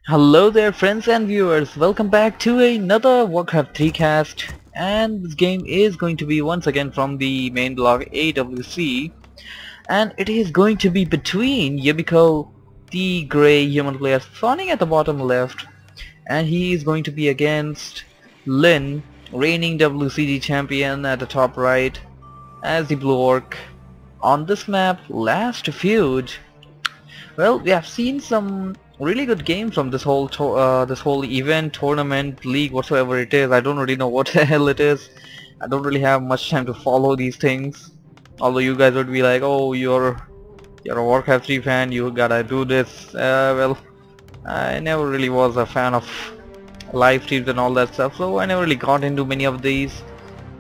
Hello there friends and viewers, welcome back to another Warcraft 3 cast, and this game is going to be once again from the main block AWC, and it is going to be between Yumiko, the grey human player spawning at the bottom left, and he is going to be against Lynn, reigning WCG champion at the top right, as the blue orc. On this map, last Refuge. Well, we have seen some really good games from this whole event, tournament, league, whatsoever it is. I don't really know what the hell it is. I don't really have much time to follow these things. Although you guys would be like, oh, you're a Warcraft 3 fan, you gotta do this. Well, I never really was a fan of live streams and all that stuff, so I never really got into many of these.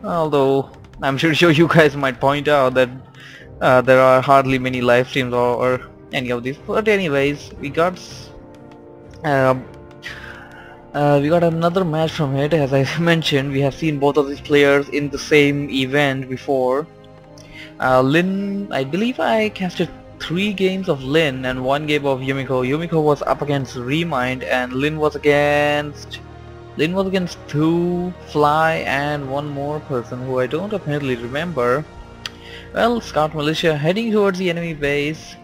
Although I'm sure you guys might point out that there are hardly many live streams or any of these. But anyways, um, we got another match from it. As I mentioned, we have seen both of these players in the same event before. Lynn, I believe I casted 3 games of Lynn and 1 game of Yumiko. Yumiko was up against Remind, and Lynn was against 2 Fly and 1 more person who I don't apparently remember. Well, Scout Militia heading towards the enemy base.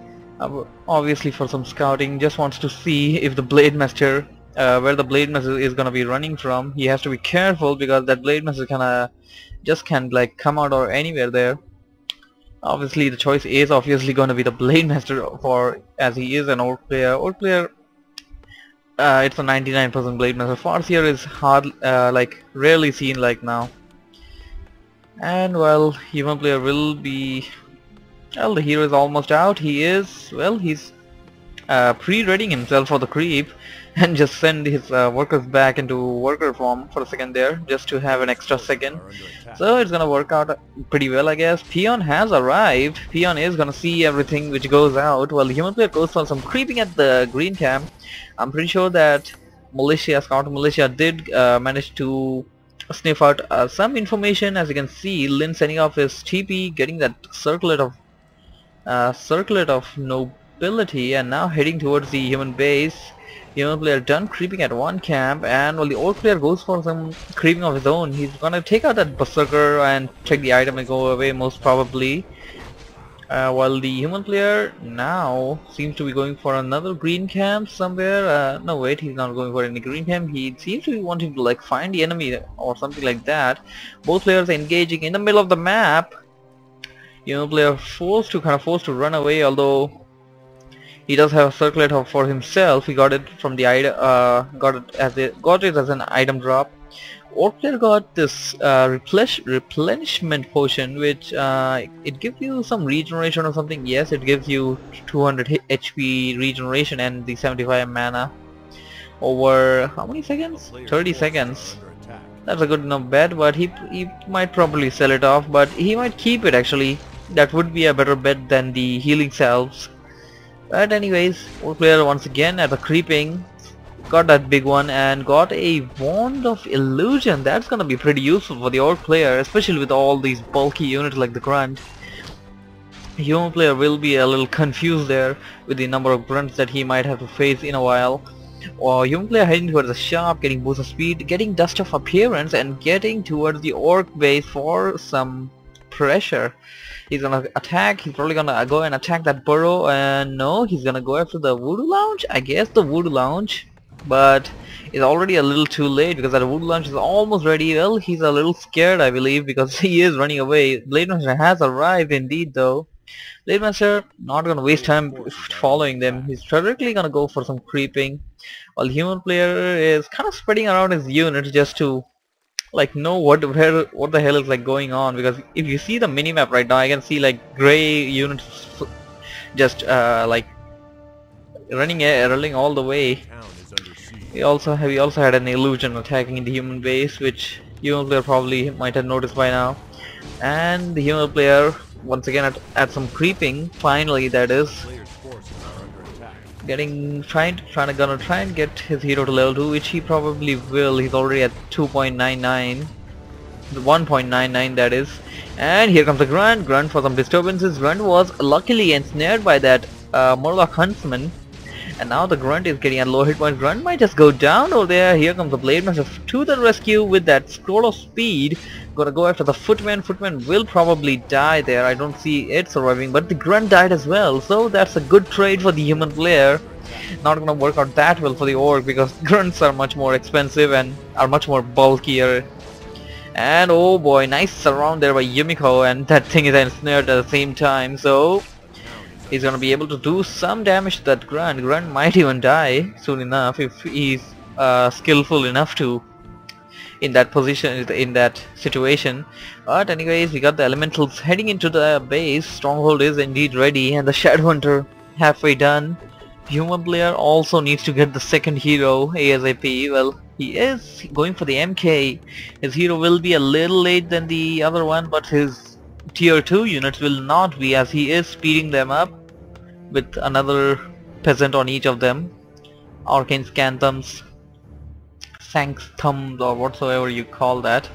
Obviously for some scouting, just wants to see if the Blade Master, where the Blade Master is gonna be running from. He has to be careful because that Blade Master just can't like come out or anywhere there. Obviously the choice is obviously gonna be the Blade Master, as he is an orc player. It's a 99% Blade Master. Farseer is rarely seen like now. And well, human player will be. Well, the hero is almost out. He's pre-readying himself for the creep and just send his workers back into worker form for a second there, just to have an extra second. So it's gonna work out pretty well, I guess. Peon has arrived. Peon is gonna see everything which goes out while the human player goes for some creeping at the green camp. I'm pretty sure that Scout Militia did manage to sniff out some information. As you can see, Lynn sending off his TP, getting that circlet of nobility, and now heading towards the human base. Human player done creeping at 1 camp, and while the orc player goes for some creeping of his own, he's gonna take out that berserker and check the item and go away most probably. While the human player now seems to be going for another green camp somewhere. No wait, he's not going for any green camp. He seems to be wanting to like find the enemy or something like that. Both players are engaging in the middle of the map. Human player forced to run away, although he does have a circlet for himself. He got it from the item, got it as an item drop. Orc player got this replenishment potion, which it gives you some regeneration or something. Yes, it gives you 200 HP regeneration and the 75 mana over how many seconds? 30 seconds. That's a good enough bet, but he might probably sell it off, but he might keep it actually. That would be a better bet than the healing salves. But anyways, orc player once again at the creeping, got that big one and got a Wand of Illusion. That's gonna be pretty useful for the orc player, especially with all these bulky units like the grunt. Human player will be a little confused there with the number of grunts that he might have to face in a while. Or human player heading towards the shop, getting boost of speed, getting dust of appearance, and getting towards the orc base for some pressure. He's gonna attack. He's probably gonna go and attack that burrow, and no, he's gonna go after the Voodoo Lounge. I guess the Voodoo Lounge, but it's already a little too late because that Voodoo Lounge is almost ready. Well, he's a little scared, I believe, because he is running away. Blade Master has arrived indeed, though. Blade Master not gonna waste time following them. He's directly gonna go for some creeping, while human player is kind of spreading around his units just to like know what the hell is like going on. Because if you see the minimap right now, I can see like gray units just like rolling all the way. We also had an illusion attacking in the human base, which human player probably might have noticed by now. And the human player once again at some creeping, finally, that is. Trying to get his hero to level 2, which he probably will. He's already at 2.99, 1.99 that is. And here comes the Grunt for some disturbances. Grunt was luckily ensnared by that Murloc Huntsman, And now the Grunt is getting a low hit point. Grunt might just go down over there. Here comes the Blade Master to the rescue with that scroll of speed. Gonna go after the Footman. Footman will probably die there. I don't see it surviving, but the Grunt died as well. So that's a good trade for the human player. Not gonna work out that well for the Orc because Grunts are much more expensive and are much more bulkier. And oh boy, nice surround there by Yumiko, and that thing is ensnared at the same time. So he's gonna be able to do some damage to that Grunt. Grunt might even die soon enough if he's skillful enough to in that position, in that situation. But anyways, we got the elementals heading into the base. Stronghold is indeed ready, and the Shadowhunter halfway done. Human player also needs to get the second hero ASAP. Well, he is going for the MK. His hero will be a little late than the other one, but his tier 2 units will not be, as he is speeding them up with another peasant on each of them. Arcane Scanthums, Sanctums, or whatsoever you call that.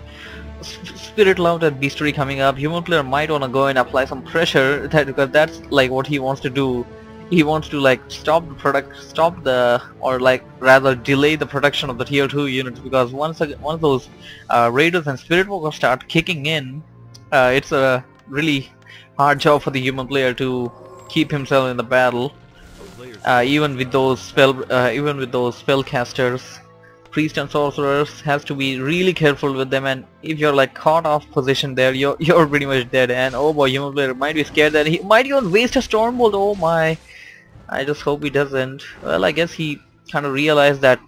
Spirit Loud and Beastery coming up. Human player might want to go and apply some pressure, because that's like what he wants to do. He wants to like stop the or like rather delay the production of the tier 2 units, because once those raiders and spirit walkers start kicking in, it's a really hard job for the human player to keep himself in the battle. Even with those spellcasters, priest and sorcerers, has to be really careful with them, and if you're like caught off position there, you're pretty much dead. And oh boy, human player might be scared that he might even waste a Stormbolt. Oh my, I just hope he doesn't. Well, I guess he kind of realized that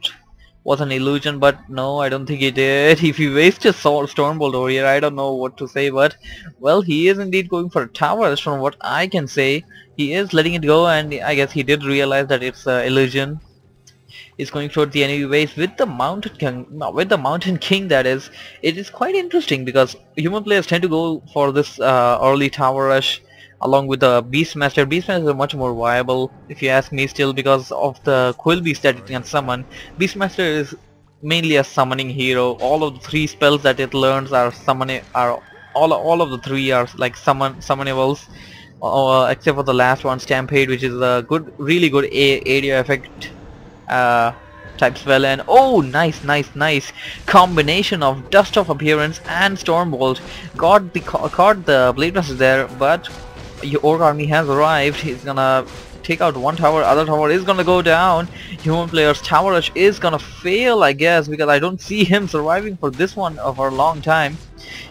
was an illusion, but no, I don't think he did. If he wastes a Stormbolt over here, I don't know what to say, but well, he is indeed going for a tower. That's from what I can say. He is letting it go, and I guess he did realize that it's an illusion. He's going toward the enemy base with the Mountain King, that is. It is quite interesting because human players tend to go for this early tower rush along with the Beastmaster. Beastmaster is much more viable, if you ask me, still, because of the Quill Beast that it can summon. Beastmaster is mainly a summoning hero. All of the 3 spells that it learns are all of the 3 are like summonables, except for the last one, Stampede, which is a really good area effect type spell. And oh, nice combination of Dust of Appearance and Stormbolt. Caught the Blade Master there, but your Orc army has arrived. He's gonna take out one tower, other tower is gonna go down. Human player's tower rush is gonna fail, I guess, because I don't see him surviving for this one for a long time.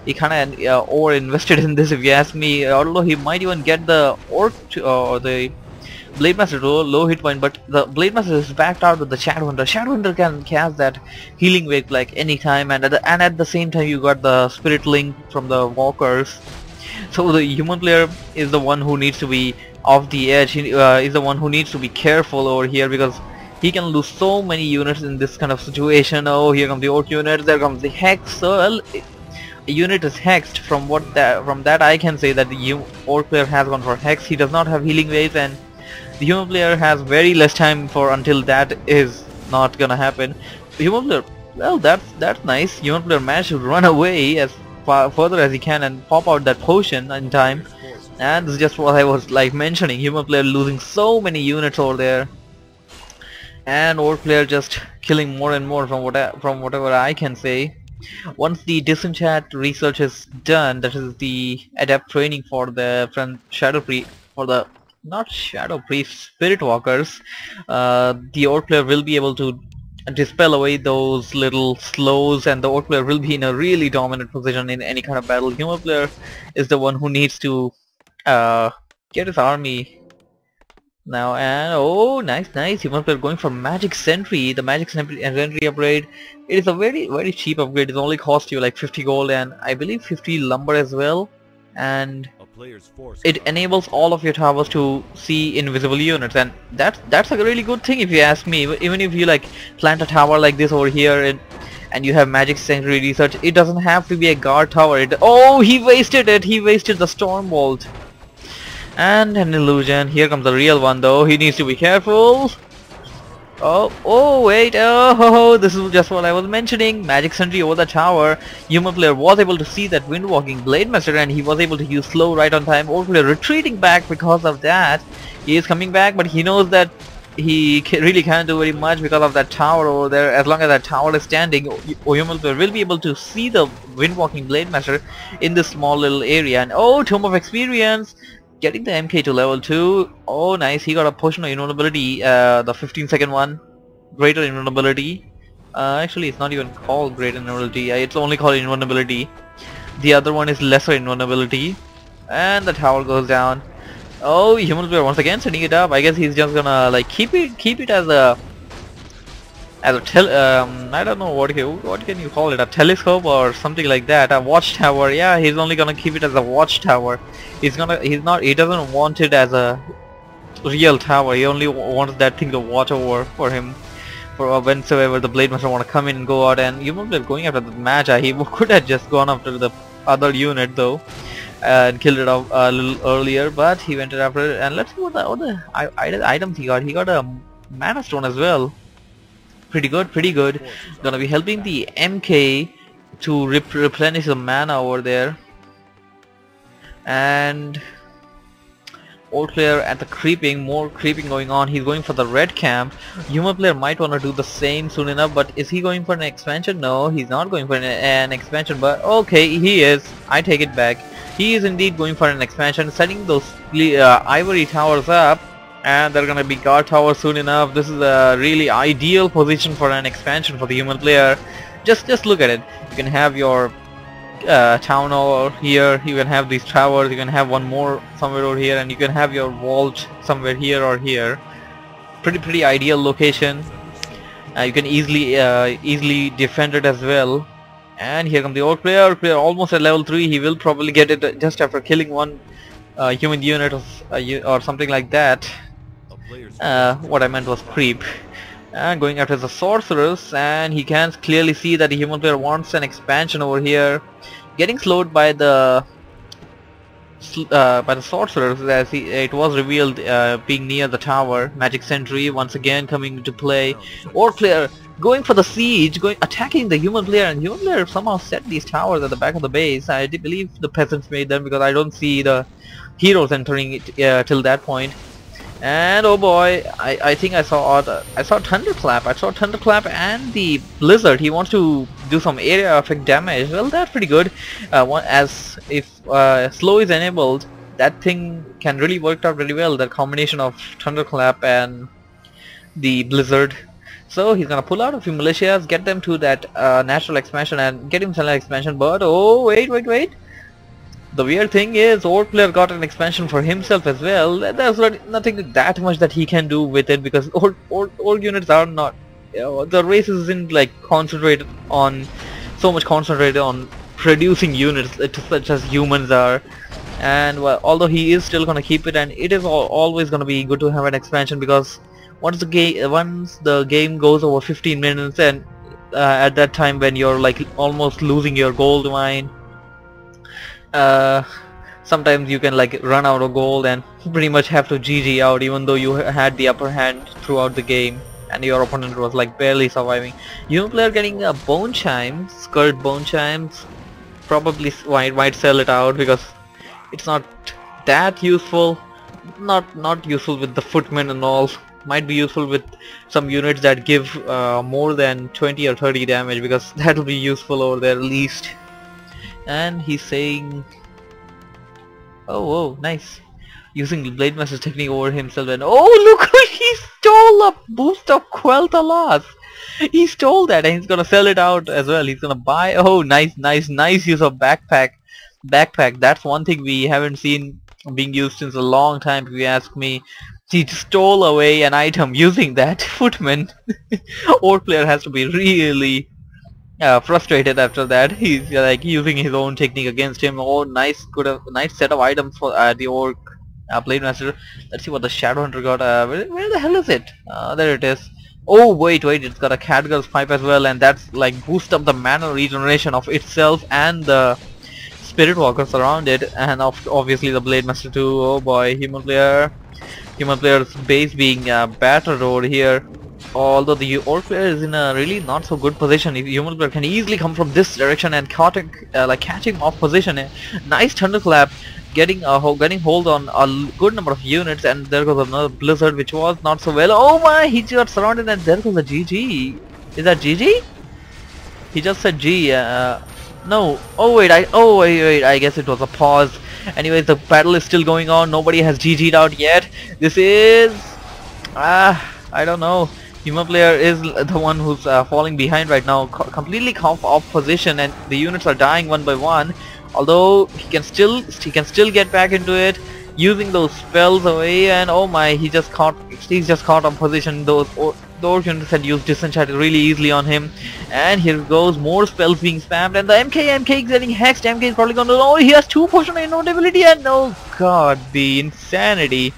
He kinda over invested in this, if you ask me, although he might even get the Orc or the Blade Master to low hit point, but the Blade Master is backed out with the Shadowhunter. Shadowhunter can cast that healing wave like anytime, and at the same time you got the Spirit Link from the Walkers. So the human player is the one who needs to be off the edge. He is the one who needs to be careful over here, because he can lose so many units in this kind of situation. Oh, here comes the Orc unit, there comes the Hex. So well, a unit is hexed. From that I can say that the Orc player has gone for Hex. He does not have healing waves, and the human player has very less time until that is not gonna happen. The human player, well, that's nice. Human player managed to run away as further as he can and pop out that potion in time. And this is just what I was like mentioning. Human player losing so many units over there, and Orc player just killing more and more from whatever I can say. Once the disenchant research is done, that is the adept training for the Shadow Priest, for the not Shadow Priest, Spirit Walkers, the Orc player will be able to dispel away those little slows, and the Orc player will be in a really dominant position in any kind of battle. Human player is the one who needs to get his army now. And oh, nice. Human player going for Magic Sentry. The Magic Sentry upgrade, it is a very cheap upgrade. It only costs you like 50 gold and I believe 50 lumber as well, and it enables all of your towers to see invisible units, and that's a really good thing, if you ask me. Even if you like plant a tower like this over here and you have Magic Sentry research, it doesn't have to be a guard tower. Oh, he wasted it. He wasted the Stormbolt and an illusion. Here comes the real one though. He needs to be careful. Oh wait, oh, this is just what I was mentioning. Magic Sentry over the tower. Human player was able to see that Windwalking Blade Master, and he was able to use slow right on time. Orc player retreating back because of that. He is coming back, but he knows that really can't do very much because of that tower over there. As long as that tower is standing, Yumiko will be able to see the Windwalking Blade Master in this small little area. And oh, Tomb of Experience, getting the MK to level 2. Oh nice, he got a potion of invulnerability, the 15-second one, greater invulnerability. Actually it's not even called greater invulnerability, it's only called invulnerability. The other one is lesser invulnerability. And the tower goes down. Oh, human player once again setting it up. I guess he's just gonna like keep it as a I don't know what can you call it, a telescope or something like that, a watchtower. Yeah, he's only gonna keep it as a watchtower. He doesn't want it as a real tower. He only wants that thing to watch over for him for whensoever the Blade Master want to come in and go out. And human player going after the Magi. He could have just gone after the other unit though and killed it off a little earlier, but he went after it. And let's see what the other items he got. He got a mana stone as well. Pretty good, pretty good. Gonna be helping the MK to replenish the mana over there. And old player at the creeping, more creeping going on. He's going for the red camp. Human player might want to do the same soon enough, but is he going for an expansion? No, he's not going for an expansion, but okay, he is. I take it back. He is indeed going for an expansion, setting those ivory towers up, and they're gonna be guard towers soon enough. This is a really ideal position for an expansion for the human player. Just look at it. You can have your town over here, you can have these towers, you can have one more somewhere over here, and you can have your vault somewhere here or here. Pretty ideal location. You can easily defend it as well. And here comes the orc player. Almost at level 3. He will probably get it just after killing one human unit or something like that. What I meant was creep. And going after the sorcerers, and he can clearly see that the human player wants an expansion over here. Getting slowed by the sorcerers, as it was revealed being near the tower. Magic Sentry once again coming into play. Orc player going for the siege, attacking the human player, and human player somehow set these towers at the back of the base. I believe the peasants made them, because I don't see the heroes entering it till that point. And oh boy, I think I saw Thunderclap. I saw Thunderclap and the Blizzard. He wants to do some area effect damage. Well, that's pretty good. As if slow is enabled, that thing can really work out really well. The combination of Thunderclap and the Blizzard. So he's gonna pull out a few militias, get them to that natural expansion, and get himself an expansion. But oh wait. The weird thing is, old player got an expansion for himself as well. There's nothing that much that he can do with it, because old units are not, the race isn't like concentrated on producing units such as humans are. And well, although he is still gonna keep it, and it is always gonna be good to have an expansion, because once the game goes over 15 minutes, and at that time when you're like almost losing your gold mine, sometimes you can like run out of gold and pretty much have to GG out, even though you had the upper hand throughout the game and your opponent was like barely surviving. Human player getting a bone chime, skirt bone chimes. Probably might sell it out, because it's not that useful. Not useful with the footmen and all. Might be useful with some units that give more than 20 or 30 damage, because that will be useful over there at least. And he's saying, oh nice, using the Blade Master's technique over himself. And oh look, he stole a boost of Quel'Thalas. He stole that, and he's gonna sell it out as well. He's gonna buy, oh nice use of backpack. That's one thing we haven't seen being used since a long time, if you ask me. He stole away an item using that footman. Old player has to be really frustrated after that. He's like using his own technique against him. Oh nice set of items for the orc Blade Master. Let's see what the Shadow Hunter got. Where the hell is it? There it is. Oh wait, it's got a Catgirl's pipe as well, and that's like boost up the mana regeneration of itself and the Spirit Walkers around it, and obviously the Blade Master too. Oh boy, human player's base being battered over here. Although the orc player is in a really not so good position. If human player can easily come from this direction and catch him off position. Nice Thunderclap getting hold on a good number of units, and there goes another blizzard which was not so well. Oh my, he got surrounded and there goes a GG. Is that GG? He just said G. No. Oh wait, I guess it was a pause. Anyways, the battle is still going on. Nobody has GG'd out yet. This is I don't know. Human player is the one who's falling behind right now, completely off position, and the units are dying one by one. Although he can still get back into it using those spells away, and oh my, he's just caught on position. Those units had used disenchant really easily on him, and here goes more spells being spammed, and the MK is getting hexed. MK is probably gonna, oh, he has 2 potion of inevitability, and oh god, the insanity.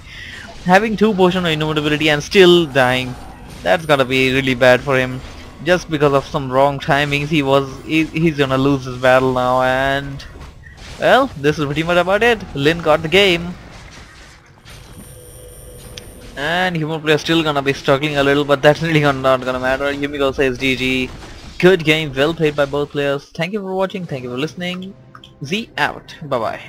Having 2 potion of inevitability and still dying, that's gotta be really bad for him. Just because of some wrong timings, he's gonna lose this battle now, and well, this is pretty much about it. Lin got the game. And human player still gonna be struggling a little, but that's really not gonna matter. Yumiko says GG. Good game, well played by both players. Thank you for watching, thank you for listening. Z out. Bye bye.